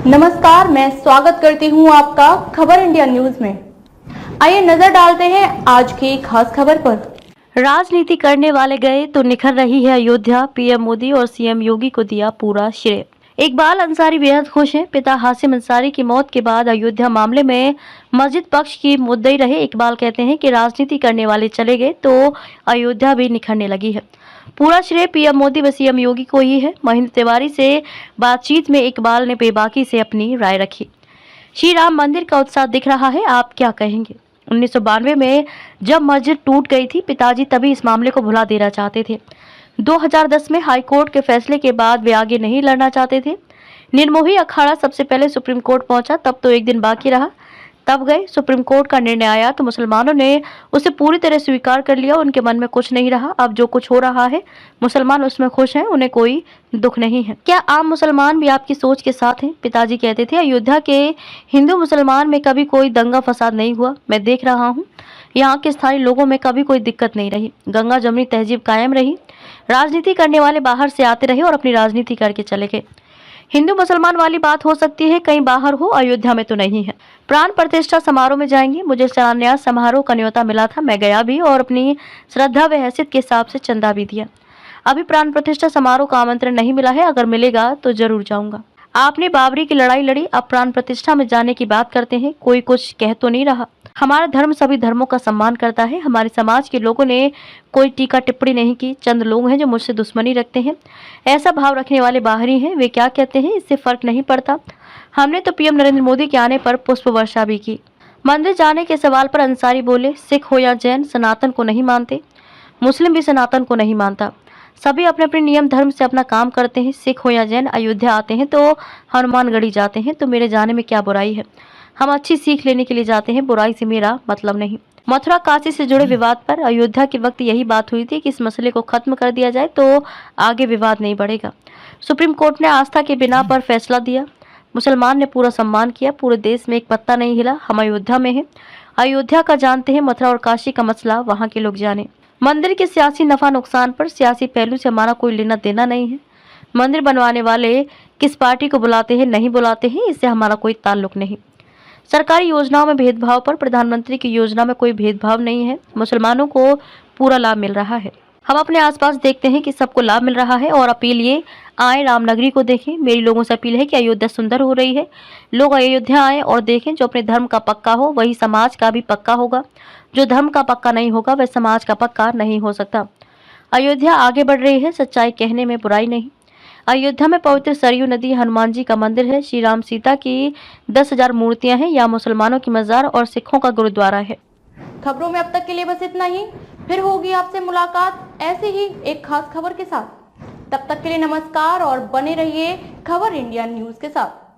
नमस्कार, मैं स्वागत करती हूं आपका खबर इंडिया न्यूज में। आइए नजर डालते हैं आज की खास खबर पर। राजनीति करने वाले गए तो निखर रही है अयोध्या। पीएम मोदी और सीएम योगी को दिया पूरा श्रेय। इकबाल अंसारी बेहद खुश हैं। पिता हाशिम अंसारी की मौत के बाद अयोध्या मामले में मस्जिद पक्ष की मुद्दई रहे इकबाल कहते हैं कि राजनीति करने वाले चले गए तो अयोध्या भी निखरने लगी है। पूरा श्रेय पीएम मोदी व सीएम योगी को ही है। महेंद्र तिवारी से बातचीत में इकबाल ने बेबाकी से अपनी राय रखी। श्री राम मंदिर का उत्साह दिख रहा है, आप क्या कहेंगे? 1992 में जब मस्जिद टूट गई थी, पिताजी तभी इस मामले को भुला देना चाहते थे। 2010 में हाई कोर्ट के फैसले के बाद वे आगे नहीं लड़ना चाहते थे। निर्मोही अखाड़ा सबसे पहले सुप्रीम कोर्ट पहुंचा, तब तो एक दिन बाकी रहा, तब गए। सुप्रीम कोर्ट का निर्णय आया तो मुसलमानों ने उसे पूरी तरह स्वीकार कर लिया। उनके मन में कुछ नहीं रहा। अब जो कुछ हो रहा है मुसलमान उसमें खुश हैं, उन्हें कोई दुख नहीं है। क्या आम मुसलमान भी आपकी सोच के साथ हैं? पिताजी कहते थे अयोध्या के हिंदू मुसलमान में कभी कोई दंगा फसाद नहीं हुआ। मैं देख रहा हूँ यहाँ के स्थानीय लोगों में कभी कोई दिक्कत नहीं रही। गंगा जमनी तहजीब कायम रही। राजनीति करने वाले बाहर से आते रहे और अपनी राजनीति करके चले गए। हिंदू मुसलमान वाली बात हो सकती है कहीं बाहर हो, अयोध्या में तो नहीं है। प्राण प्रतिष्ठा समारोह में जाएंगे। मुझे शिलान्यास समारोह का न्योता मिला था, मैं गया भी और अपनी श्रद्धा व हैसियत के हिसाब से चंदा भी दिया। अभी प्राण प्रतिष्ठा समारोह का आमंत्रण नहीं मिला है, अगर मिलेगा तो जरूर जाऊंगा। आपने बाबरी की लड़ाई लड़ी, अब प्राण प्रतिष्ठा में जाने की बात करते हैं, कोई कुछ कह तो नहीं रहा। हमारा धर्म सभी धर्मों का सम्मान करता है। हमारे समाज के लोगों ने कोई टीका टिप्पणी नहीं की। चंद लोग हैं जो मुझसे दुश्मनी रखते हैं, ऐसा भाव रखने वाले बाहरी हैं। वे क्या कहते हैं इससे फर्क नहीं पड़ता। हमने तो पीएम नरेंद्र मोदी के आने पर पुष्प वर्षा भी की। मंदिर जाने के सवाल पर अंसारी बोले, सिख हो या जैन सनातन को नहीं मानते, मुस्लिम भी सनातन को नहीं मानता। सभी अपने अपने नियम धर्म से अपना काम करते हैं। सिख हो या जैन अयोध्या आते हैं तो हनुमानगढ़ी जाते हैं, तो मेरे जाने में क्या बुराई है? हम अच्छी सीख लेने के लिए जाते हैं, बुराई से मेरा मतलब नहीं। मथुरा काशी से जुड़े विवाद पर अयोध्या के वक्त यही बात हुई थी कि इस मसले को खत्म कर दिया जाए तो आगे विवाद नहीं बढ़ेगा। सुप्रीम कोर्ट ने आस्था के बिना पर फैसला दिया। मुसलमान ने पूरा सम्मान किया। पूरे देश में एक पत्ता नहीं हिला। हम अयोध्या में हैं, अयोध्या का जानते हैं। मथुरा और काशी का मसला वहाँ के लोग जाने। मंदिर के सियासी नफा नुकसान पर सियासी पहलू से हमारा कोई लेना देना नहीं है। मंदिर बनवाने वाले किस पार्टी को बुलाते हैं नहीं बुलाते हैं, इससे हमारा कोई ताल्लुक नहीं। सरकारी योजनाओं में भेदभाव पर प्रधानमंत्री की योजना में कोई भेदभाव नहीं है। मुसलमानों को पूरा लाभ मिल रहा है। हम अपने आसपास देखते हैं कि सबको लाभ मिल रहा है और अपील ये आए रामनगरी को देखें। मेरी लोगों से अपील है कि अयोध्या सुंदर हो रही है, लोग अयोध्या आए और देखें। जो अपने धर्म का पक्का हो वही समाज का भी पक्का होगा। जो धर्म का पक्का नहीं होगा वह समाज का पक्का नहीं हो सकता। अयोध्या आगे बढ़ रही है, सच्चाई कहने में बुराई नहीं। अयोध्या में पवित्र सरयू नदी, हनुमान जी का मंदिर है, श्री राम सीता की 10,000 मूर्तियां हैं, यहाँ मुसलमानों की मजार और सिखों का गुरुद्वारा है। खबरों में अब तक के लिए बस इतना ही। फिर होगी आपसे मुलाकात ऐसे ही एक खास खबर के साथ। तब तक के लिए नमस्कार और बने रहिए खबर इंडिया न्यूज के साथ।